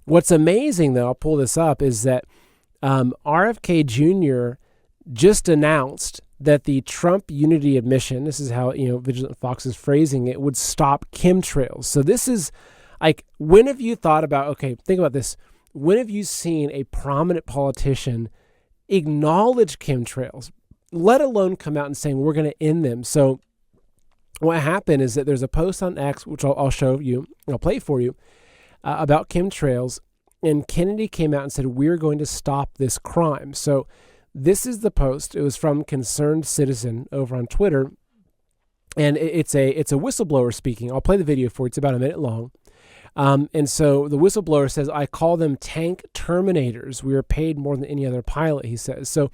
What's amazing, though, I'll pull this up, is that RFK Jr. just announced that the Trump unity admission, this is how, Vigilant Fox is phrasing it, would stop chemtrails. So this is like, when have you thought about, okay, think about this. When have you seen a prominent politician acknowledge chemtrails, let alone come out and saying we're going to end them? So what happened is that there's a post on X, which I'll show you, I'll play for you, about chemtrails. And Kennedy came out and said, we're going to stop this crime. So this is the post. It was from Concerned Citizen over on Twitter. And it's a whistleblower speaking. I'll play the video for you. It's about a minute long. And so the whistleblower says, I call them tank terminators. We are paid more than any other pilot, he says. So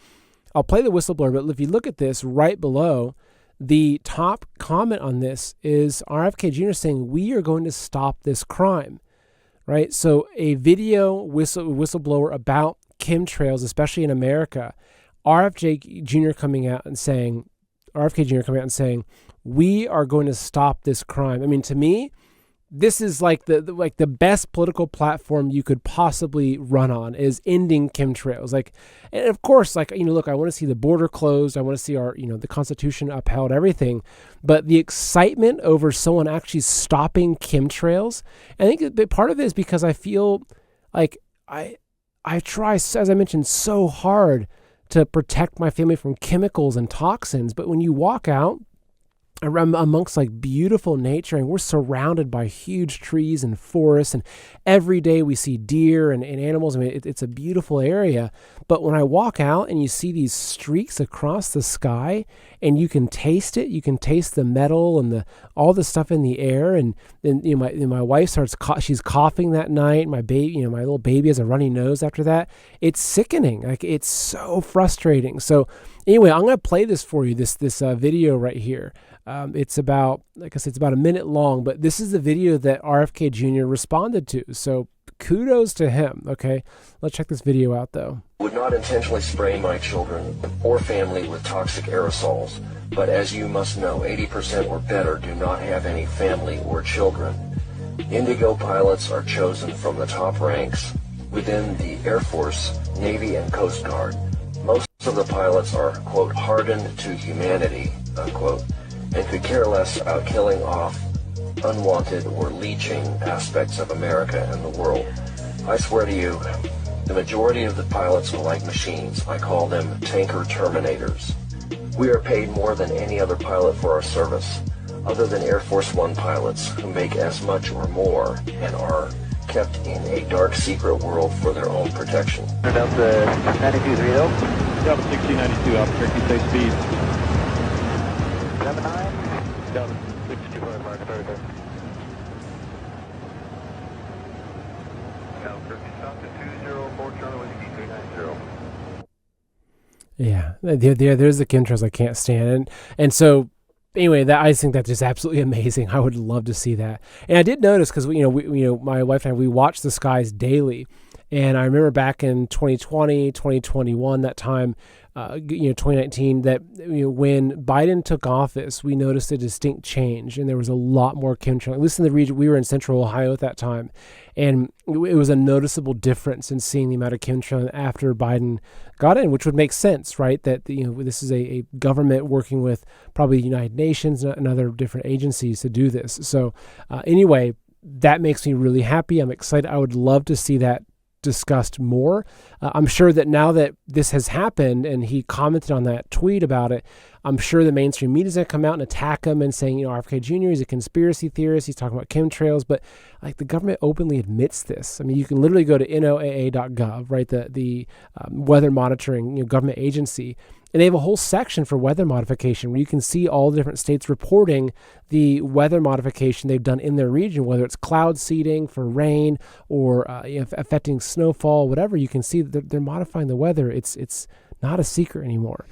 I'll play the whistleblower, but if you look at this right below, the top comment on this is RFK Jr. saying, we are going to stop this crime, right? So a video whistleblower about chemtrails, especially in America, RFK Jr. coming out and saying, we are going to stop this crime. I mean, to me, this is like the best political platform you could possibly run on, is ending chemtrails. Like, and of course, like, look, I want to see the border closed. I want to see our, the Constitution upheld, everything. But the excitement over someone actually stopping chemtrails, I think part of it is because I feel like I try, as I mentioned, so hard to protect my family from chemicals and toxins. But when you walk out amongst like beautiful nature, and we're surrounded by huge trees and forests, and every day we see deer and animals. I mean, it's a beautiful area. But when I walk out and you see these streaks across the sky, and you can taste it, you can taste the metal and all the stuff in the air. And then my wife starts she's coughing that night. My baby, my little baby has a runny nose after that. It's sickening. Like, it's so frustrating. So anyway, I'm going to play this for you. This video right here. It's about, like I said, it's about a minute long, but this is the video that RFK Jr. responded to. So kudos to him. Okay, let's check this video out though. Would not intentionally spray my children or family with toxic aerosols, but as you must know, 80% or better do not have any family or children. Indigo pilots are chosen from the top ranks within the Air Force, Navy, and Coast Guard. Most of the pilots are, quote, hardened to humanity, unquote, and could care less about killing off unwanted or leeching aspects of America and the world. I swear to you, the majority of the pilots are like machines. I call them tanker terminators. We are paid more than any other pilot for our service, other than Air Force One pilots, who make as much or more and are kept in a dark secret world for their own protection. Turn up the 9230. Delta 1692, Albuquerque, safe speed. 79. Delta 625, Mark 30. Albuquerque, stop to 204, Charlie Whiskey 390. Yeah, there's the chemtrails I can't stand. And so anyway, I just think that's just absolutely amazing. I would love to see that. And I did notice, because my wife and I, we watch the skies daily. And I remember back in 2020, 2021, that time, 2019, that when Biden took office, we noticed a distinct change, and there was a lot more chemtrails. At least in the region, we were in Central Ohio at that time, and it was a noticeable difference in seeing the amount of chemtrails after Biden got in, which would make sense, right? That this is a government working with probably the United Nations and other different agencies to do this. So anyway, that makes me really happy. I'm excited. I would love to see that discussed more. I'm sure that now that this has happened and he commented on that tweet about it, I'm sure the mainstream media is going to come out and attack him and saying, RFK Jr. is a conspiracy theorist. He's talking about chemtrails, but like, the government openly admits this. I mean, you can literally go to NOAA.gov, right? The weather monitoring government agency, and they have a whole section for weather modification where you can see all the different states reporting the weather modification they've done in their region, whether it's cloud seeding for rain or affecting snowfall, whatever. You can see that they're modifying the weather. It's not a secret anymore.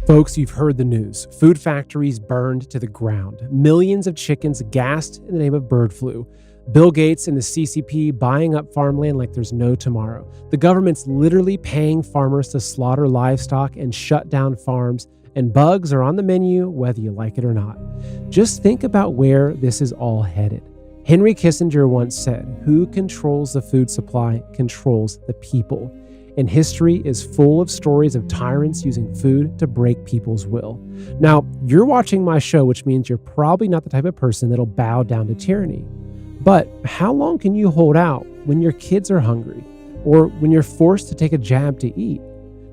Folks, you've heard the news. Food factories burned to the ground. Millions of chickens gassed in the name of bird flu. Bill Gates and the CCP buying up farmland like there's no tomorrow. The government's literally paying farmers to slaughter livestock and shut down farms, and bugs are on the menu whether you like it or not. Just think about where this is all headed. Henry Kissinger once said, "Who controls the food supply controls the people." And history is full of stories of tyrants using food to break people's will. Now, you're watching my show, which means you're probably not the type of person that'll bow down to tyranny. But how long can you hold out when your kids are hungry or when you're forced to take a jab to eat?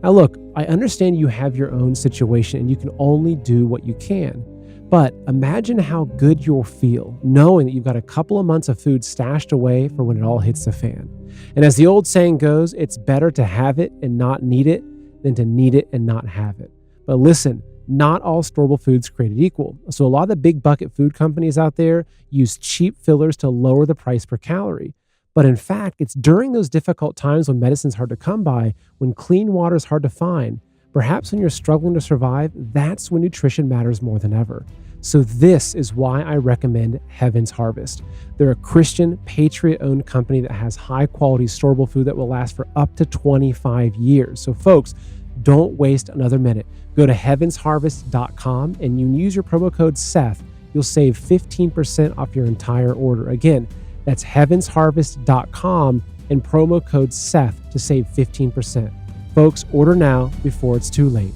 Now look, I understand you have your own situation and you can only do what you can. But imagine how good you'll feel knowing that you've got a couple of months of food stashed away for when it all hits the fan. And as the old saying goes, it's better to have it and not need it than to need it and not have it. But listen, not all storable food's created equal. So a lot of the big bucket food companies out there use cheap fillers to lower the price per calorie. But in fact, it's during those difficult times when medicine's hard to come by, when clean water is hard to find, perhaps when you're struggling to survive, that's when nutrition matters more than ever. So this is why I recommend Heaven's Harvest. They're a Christian, patriot-owned company that has high-quality storable food that will last for up to 25 years. So folks, don't waste another minute. Go to heavensharvest.com and you use your promo code Seth. You'll save 15% off your entire order. Again, that's heavensharvest.com and promo code Seth to save 15%. Folks, order now before it's too late.